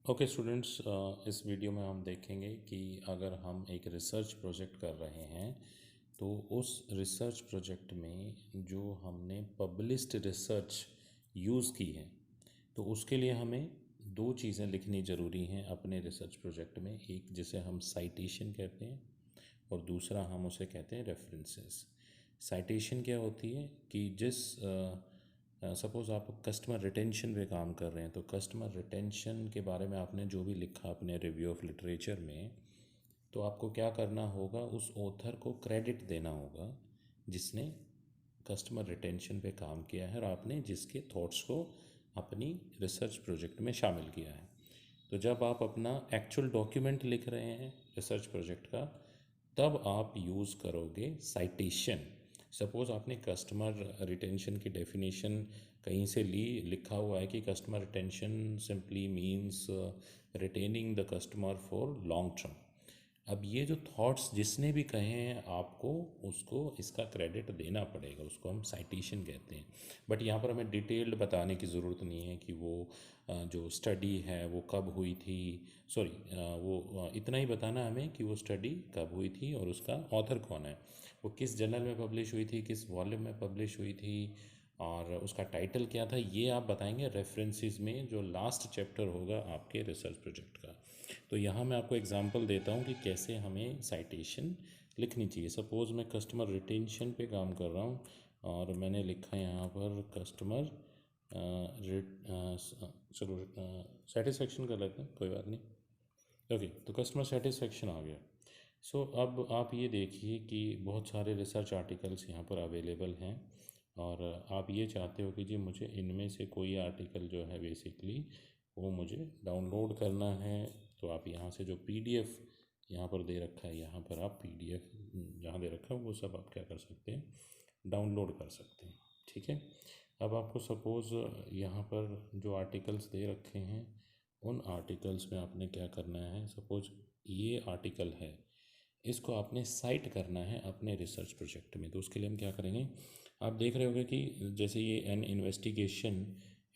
Okay students, इस video में हम देखेंगे कि अगर हम एक रिसर्च प्रोजेक्ट कर रहे हैं तो उस रिसर्च प्रोजेक्ट में जो हमने पब्लिश्ड रिसर्च यूज़ की है तो उसके लिए हमें दो चीज़ें लिखनी ज़रूरी हैं अपने रिसर्च प्रोजेक्ट में। एक जिसे हम साइटेशन कहते हैं और दूसरा हम उसे कहते हैं रेफरेंसेस। साइटेशन क्या होती है कि जिस सपोज़ आप कस्टमर रिटेंशन पे काम कर रहे हैं तो कस्टमर रिटेंशन के बारे में आपने जो भी लिखा अपने रिव्यू ऑफ लिटरेचर में, तो आपको क्या करना होगा, उस ऑथर को क्रेडिट देना होगा जिसने कस्टमर रिटेंशन पे काम किया है और आपने जिसके थॉट्स को अपनी रिसर्च प्रोजेक्ट में शामिल किया है। तो जब आप अपना एक्चुअल डॉक्यूमेंट लिख रहे हैं रिसर्च प्रोजेक्ट का, तब आप यूज़ करोगे साइटेशन। सपोज़ आपने कस्टमर रिटेंशन की डेफिनेशन कहीं से ली, लिखा हुआ है कि customer retention simply means retaining the customer for long term. अब ये जो थॉट्स जिसने भी कहे हैं आपको उसको इसका क्रेडिट देना पड़ेगा, उसको हम साइटेशन कहते हैं। बट यहाँ पर हमें डिटेल्ड बताने की ज़रूरत नहीं है कि वो जो स्टडी है वो कब हुई थी। सॉरी, वो इतना ही बताना हमें कि वो स्टडी कब हुई थी और उसका ऑथर कौन है, वो किस जर्नल में पब्लिश हुई थी, किस वॉल्यूम में पब्लिश हुई थी और उसका टाइटल क्या था। ये आप बताएंगे रेफरेंसेस में, जो लास्ट चैप्टर होगा आपके रिसर्च प्रोजेक्ट का। तो यहाँ मैं आपको एग्जांपल देता हूँ कि कैसे हमें साइटेशन लिखनी चाहिए। सपोज़ मैं कस्टमर रिटेंशन पे काम कर रहा हूँ और मैंने लिखा यहाँ पर कस्टमर चलो सेटिस्फेक्शन कर लेते हैं, कोई बात नहीं। ओके, तो कस्टमर सेटिस्फेक्शन आ गया। सो अब आप ये देखिए कि बहुत सारे रिसर्च आर्टिकल्स यहाँ पर अवेलेबल हैं और आप ये चाहते हो कि जी मुझे इनमें से कोई आर्टिकल जो है बेसिकली वो मुझे डाउनलोड करना है। तो आप यहाँ से जो पीडीएफ यहाँ पर दे रखा है, यहाँ पर आप पीडीएफ जहाँ दे रखा है वो सब आप क्या कर सकते हैं, डाउनलोड कर सकते हैं। ठीक है, अब आपको सपोज़ यहाँ पर जो आर्टिकल्स दे रखे हैं उन आर्टिकल्स में आपने क्या करना है, सपोज़ ये आर्टिकल है, इसको आपने साइट करना है अपने रिसर्च प्रोजेक्ट में। तो उसके लिए हम क्या करेंगे, आप देख रहे होंगे कि जैसे ये N investigation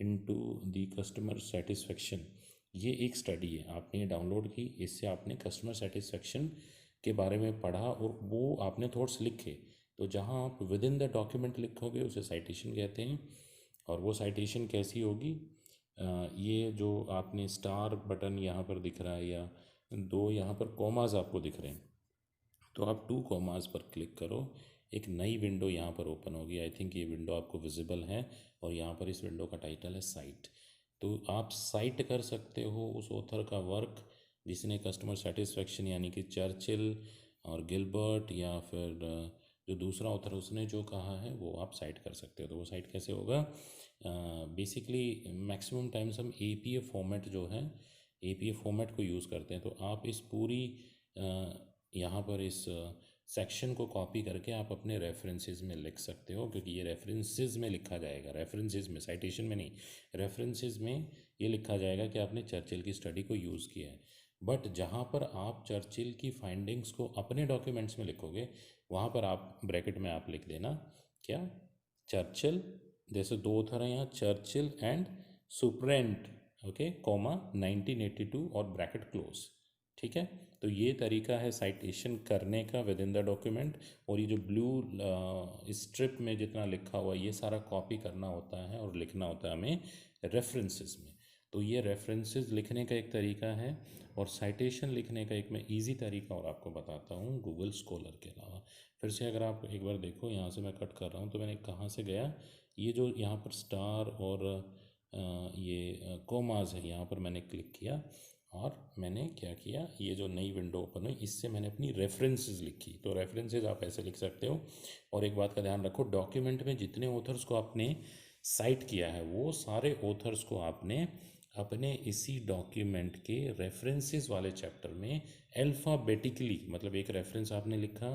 into the customer satisfaction, ये एक स्टडी है, आपने ये डाउनलोड की, इससे आपने कस्टमर सेटिस्फेक्शन के बारे में पढ़ा और वो आपने थॉट्स लिखे। तो जहाँ आप विद इन द डॉक्यूमेंट लिखोगे उसे साइटेशन कहते हैं। और वो साइटेशन कैसी होगी, ये जो आपने स्टार बटन यहाँ पर दिख रहा है या दो यहाँ पर कॉमास आपको दिख रहे हैं, तो आप टू कॉमास पर क्लिक करो, एक नई विंडो यहाँ पर ओपन होगी। आई थिंक ये विंडो आपको विजिबल है और यहाँ पर इस विंडो का टाइटल है साइट। तो आप साइट कर सकते हो उस ऑथर का वर्क जिसने कस्टमर सेटिस्फेक्शन यानी कि चर्चिल और गिलबर्ट या फिर जो दूसरा ऑथर उसने जो कहा है वो आप साइट कर सकते हो। तो वो साइट कैसे होगा, बेसिकली मैक्सिमम टाइम्स हम एपीए फॉर्मेट जो है, एपीए फॉर्मेट को यूज़ करते हैं। तो आप इस पूरी यहाँ पर इस सेक्शन को कॉपी करके आप अपने रेफरेंसेस में लिख सकते हो, क्योंकि ये रेफरेंसेस में लिखा जाएगा, रेफरेंसेस में, साइटेशन में नहीं, रेफरेंसेस में ये लिखा जाएगा कि आपने चर्चिल की स्टडी को यूज़ किया है। बट जहाँ पर आप चर्चिल की फाइंडिंग्स को अपने डॉक्यूमेंट्स में लिखोगे वहाँ पर आप ब्रैकेट में आप लिख देना क्या, चर्चिल, जैसे दो ऑथर हैं यहाँ, चर्चिल एंड सुप्रेंट, ओके, कॉमा 1982 और ब्रैकेट क्लोज। ठीक है, तो ये तरीका है साइटेशन करने का विद इन द डॉक्यूमेंट। और ये जो ब्लू स्ट्रिप में जितना लिखा हुआ ये सारा कॉपी करना होता है और लिखना होता है हमें रेफरेंसेस में। तो ये रेफरेंसेस लिखने का एक तरीका है और साइटेशन लिखने का एक मैं इजी तरीका और आपको बताता हूँ गूगल स्कॉलर के अलावा। फिर से अगर आप एक बार देखो, यहाँ से मैं कट कर रहा हूँ तो मैंने कहाँ से गया, ये जो यहाँ पर स्टार और ये कोमाज है यहाँ पर मैंने क्लिक किया और मैंने क्या किया, ये जो नई विंडो ओपन हुई इससे मैंने अपनी रेफरेंसेस लिखी। तो रेफरेंसेस आप ऐसे लिख सकते हो। और एक बात का ध्यान रखो, डॉक्यूमेंट में जितने ऑथर्स को आपने साइट किया है वो सारे ऑथर्स को आपने अपने इसी डॉक्यूमेंट के रेफरेंसेस वाले चैप्टर में अल्फ़ाबेटिकली, मतलब एक रेफरेंस आपने लिखा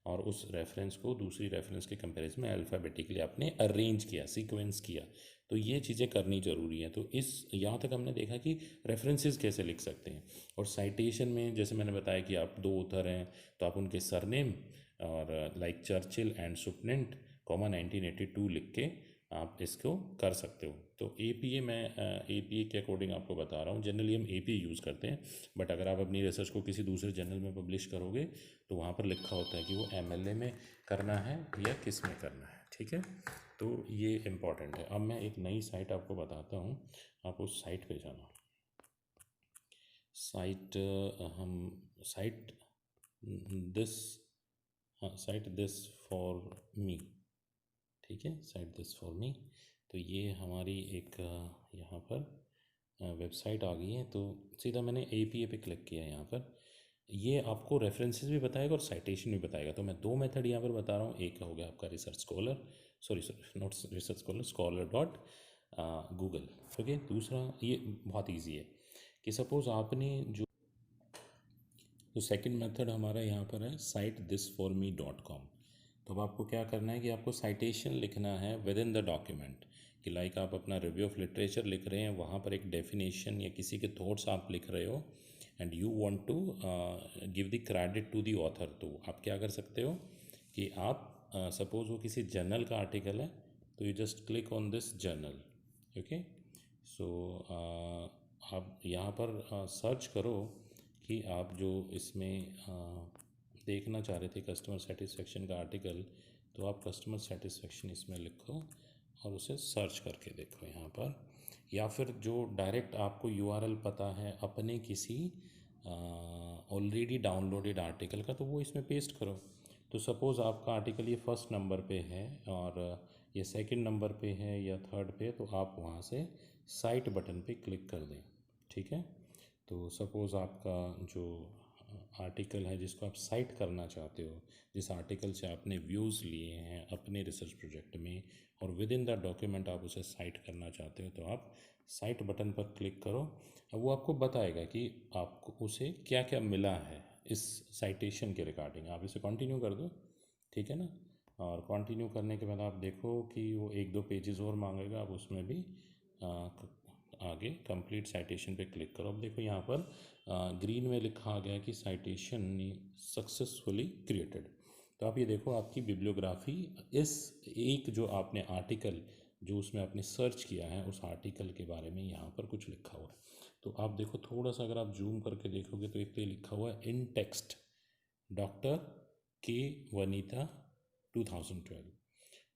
और उस रेफरेंस को दूसरी रेफरेंस के कंपैरिजन में अल्फ़ाबेटिकली आपने अरेंज किया, सीक्वेंस किया। तो ये चीज़ें करनी ज़रूरी है। तो इस यहाँ तक हमने देखा कि रेफरेंसेस कैसे लिख सकते हैं। और साइटेशन में जैसे मैंने बताया कि आप दो ऑथर हैं तो आप उनके सरनेम और लाइक चर्चिल एंड सुपनेंट कॉमा 1982 लिख के आप इसको कर सकते हो। तो APA मैं APA के अकॉर्डिंग आपको बता रहा हूँ। जनरली हम APA यूज़ करते हैं, बट अगर आप अपनी रिसर्च को किसी दूसरे जर्नल में पब्लिश करोगे तो वहाँ पर लिखा होता है कि वो MLA में करना है या किस में करना है, ठीक है। तो ये इम्पॉर्टेंट है। अब मैं एक नई साइट आपको बताता हूँ, आप उस साइट पे जाना। साइट हम साइट दिस हाँ, साइट दिस फॉर मी, ठीक है, साइट दिस फॉर मी। तो ये हमारी एक यहाँ पर वेबसाइट आ गई है। तो सीधा मैंने APA पे क्लिक किया यहाँ पर। ये आपको रेफरेंसेस भी बताएगा और साइटेशन भी बताएगा। तो मैं दो मेथड यहाँ पर बता रहा हूँ। एक हो गया आपका research scholar, sorry not research scholar, scholar dot Google, okay. दूसरा ये बहुत ईजी है कि सपोज़ आपने जो तो सेकंड मेथड हमारा यहाँ पर है citethis4me.com। तो अब आपको क्या करना है कि आपको साइटेशन लिखना है विद इन द डॉक्यूमेंट, कि लाइक आप अपना रिव्यू ऑफ लिटरेचर लिख रहे हैं, वहाँ पर एक डेफिनेशन या किसी के थॉट्स आप लिख रहे हो and you want to give the credit to the author. तो आप क्या कर सकते हो कि आप सपोज़ वो किसी जर्नल का आर्टिकल है, तो you just click on this journal, okay. So आप यहाँ पर सर्च करो कि आप जो इसमें देखना चाह रहे थे कस्टमर सेटिस्फेक्शन का आर्टिकल, तो आप कस्टमर सेटिस्फेक्शन इसमें लिखो और उसे सर्च करके देखो यहाँ पर। या फिर जो डायरेक्ट आपको URL पता है अपने किसी ऑलरेडी डाउनलोडेड आर्टिकल का, तो वो इसमें पेस्ट करो। तो सपोज़ आपका आर्टिकल ये फर्स्ट नंबर पे है और ये सेकंड नंबर पे है या थर्ड पे, तो आप वहाँ से साइट बटन पे क्लिक कर दें, ठीक है। तो सपोज़ आपका जो आर्टिकल है जिसको आप साइट करना चाहते हो, जिस आर्टिकल से आपने व्यूज़ लिए हैं अपने रिसर्च प्रोजेक्ट में और विद इन द डॉक्यूमेंट आप उसे साइट करना चाहते हो, तो आप साइट बटन पर क्लिक करो। अब वो आपको बताएगा कि आपको उसे क्या क्या मिला है इस साइटेशन के रिगार्डिंग। आप इसे कंटिन्यू कर दो, ठीक है ना। और कंटिन्यू करने के बाद आप देखो कि वो एक दो पेजेस और मांगेगा, आप उसमें भी आगे कंप्लीट साइटेशन पे क्लिक करो। अब देखो यहाँ पर ग्रीन में लिखा आ गया कि साइटेशन सक्सेसफुली क्रिएटेड। तो आप ये देखो आपकी बिब्लियोग्राफी इस एक जो आपने आर्टिकल जो उसमें आपने सर्च किया है उस आर्टिकल के बारे में यहाँ पर कुछ लिखा हुआ है। तो आप देखो थोड़ा सा अगर आप जूम करके देखोगे तो एक पे लिखा हुआ है इन टेक्स्ट डॉक्टर के वनीता 2012,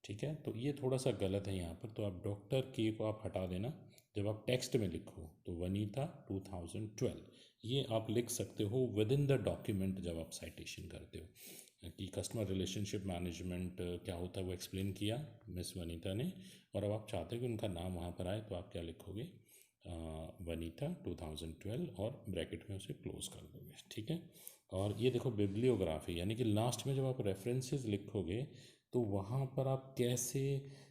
ठीक है। तो ये थोड़ा सा गलत है यहाँ पर, तो आप डॉक्टर के को आप हटा देना। जब आप टेक्स्ट में लिखो तो वनीता 2012 ये आप लिख सकते हो विद इन द डॉक्यूमेंट। जब आप साइटेशन करते हो कि कस्टमर रिलेशनशिप मैनेजमेंट क्या होता है वो एक्सप्लेन किया मिस वनीता ने, और अब आप चाहते हो कि उनका नाम वहाँ पर आए, तो आप क्या लिखोगे वनीता 2012 और ब्रैकेट में उसे क्लोज कर दोगे, ठीक है। और ये देखो बिब्लियोग्राफी, यानी कि लास्ट में जब आप रेफरेंसेस लिखोगे तो वहाँ पर आप कैसे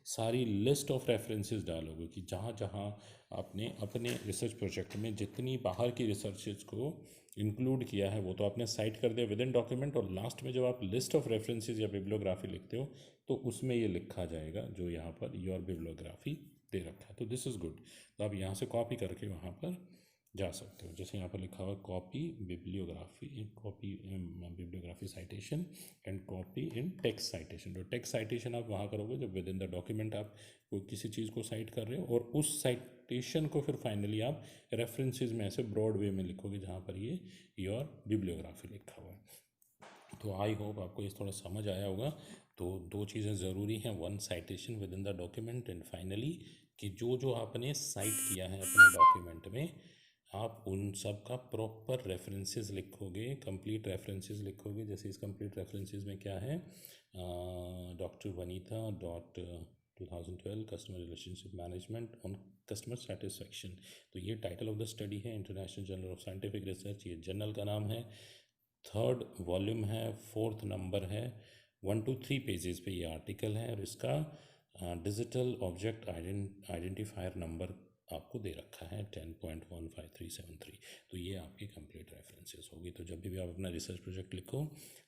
सारी लिस्ट ऑफ रेफरेंसेस डालोगे कि जहाँ जहाँ आपने अपने रिसर्च प्रोजेक्ट में जितनी बाहर की रिसर्चेज को इंक्लूड किया है वो तो आपने साइट कर दिया विद इन डॉक्यूमेंट, और लास्ट में जब आप लिस्ट ऑफ रेफरेंसेस या बिब्लियोग्राफी लिखते हो तो उसमें ये लिखा जाएगा जो यहाँ पर योर बिब्लियोग्राफी दे रखा है। तो दिस इज़ गुड। तो आप यहाँ से कॉपी करके वहाँ पर जा सकते हो। जैसे यहाँ पर लिखा हुआ copy bibliography, copy bibliography citation and copy in text citation. तो टेक्स्ट साइटेशन आप वहाँ करोगे जब विद इन द डॉक्यूमेंट आप कोई किसी चीज़ को साइट कर रहे हो, और उस साइटेशन को फिर फाइनली आप रेफरेंसेस में ऐसे ब्रॉड वे में लिखोगे जहाँ पर ये योर बिब्लियोग्राफी लिखा हुआ है। तो आई होप आपको ये थोड़ा समझ आया होगा। तो दो चीज़ें ज़रूरी हैं, one citation with in the document and finally कि जो जो आपने साइट किया है अपने डॉक्यूमेंट में आप उन सब का प्रॉपर रेफरेंसेस लिखोगे, कंप्लीट रेफरेंसेस लिखोगे। जैसे इस कंप्लीट रेफरेंसेस में क्या है, doctor Vanita dot 2012 customer relationship management on customer satisfaction. तो ये टाइटल ऑफ द स्टडी है, international journal of scientific research, ये जर्नल का नाम है, थर्ड वॉल्यूम है, फोर्थ नंबर है, 1 to 3 पेजेस पे ये आर्टिकल है, और इसका डिजिटल ऑब्जेक्ट आइडेंटिफायर नंबर आपको दे रखा है 10.15373। तो ये आपकी कंप्लीट रेफरेंसेस होगी। तो जब भी आप अपना रिसर्च प्रोजेक्ट लिखो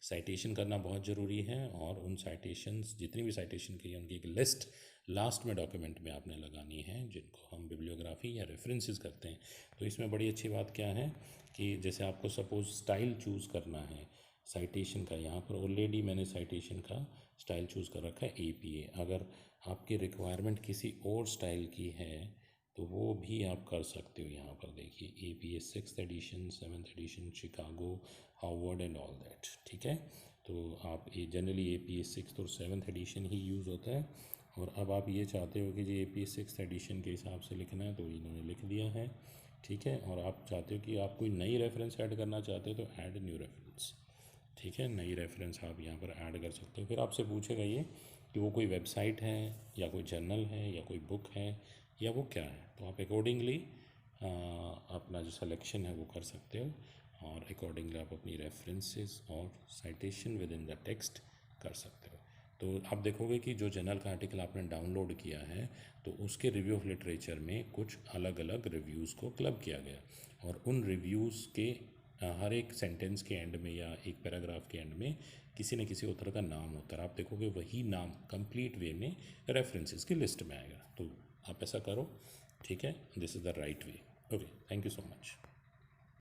साइटेशन करना बहुत ज़रूरी है, और उन साइटेशंस जितनी भी साइटेशन की है उनकी एक लिस्ट लास्ट में डॉक्यूमेंट में आपने लगानी है, जिनको हम बिब्लियोग्राफी या रेफरेंसेस करते हैं। तो इसमें बड़ी अच्छी बात क्या है कि जैसे आपको सपोज़ स्टाइल चूज़ करना है साइटेशन का, यहाँ पर ऑलरेडी मैंने साइटेशन का स्टाइल चूज़ कर रखा है APA। अगर आपकी रिक्वायरमेंट किसी और स्टाइल की है तो वो भी आप कर सकते हो। यहाँ पर देखिए APA 6th edition, 7th edition, Chicago, Harvard and all that, ठीक है। तो आप ये जनरली APA 6th और 7th एडिशन ही यूज़ होता है। और अब आप ये चाहते हो कि जी APA 6th एडिशन के हिसाब से लिखना है, तो इन्होंने लिख दिया है, ठीक है। और आप चाहते हो कि आप कोई नई रेफरेंस ऐड करना चाहते हो तो ऐड न्यू रेफरेंस, ठीक है। नई रेफरेंस आप यहाँ पर ऐड कर सकते हो। फिर आपसे पूछेगा ये कि वो कोई वेबसाइट है या कोई जर्नल है या कोई बुक है या वो क्या है, तो आप अकॉर्डिंगली अपना जो सिलेक्शन है वो कर सकते हो, और अकॉर्डिंगली आप अपनी रेफरेंसेस और citation with in the text कर सकते हो। तो आप देखोगे कि जो जर्नल का आर्टिकल आपने डाउनलोड किया है तो उसके रिव्यू ऑफ लिटरेचर में कुछ अलग अलग रिव्यूज़ को क्लब किया गया, और उन रिव्यूज़ के हर एक सेंटेंस के एंड में या एक पैराग्राफ के एंड में किसी न किसी ऑथर का नाम होता है। आप देखोगे वही नाम कंप्लीट वे में रेफरेंसेस की लिस्ट में आएगा। तो आप ऐसा करो, ठीक है। This is the right way. Okay, thank you so much.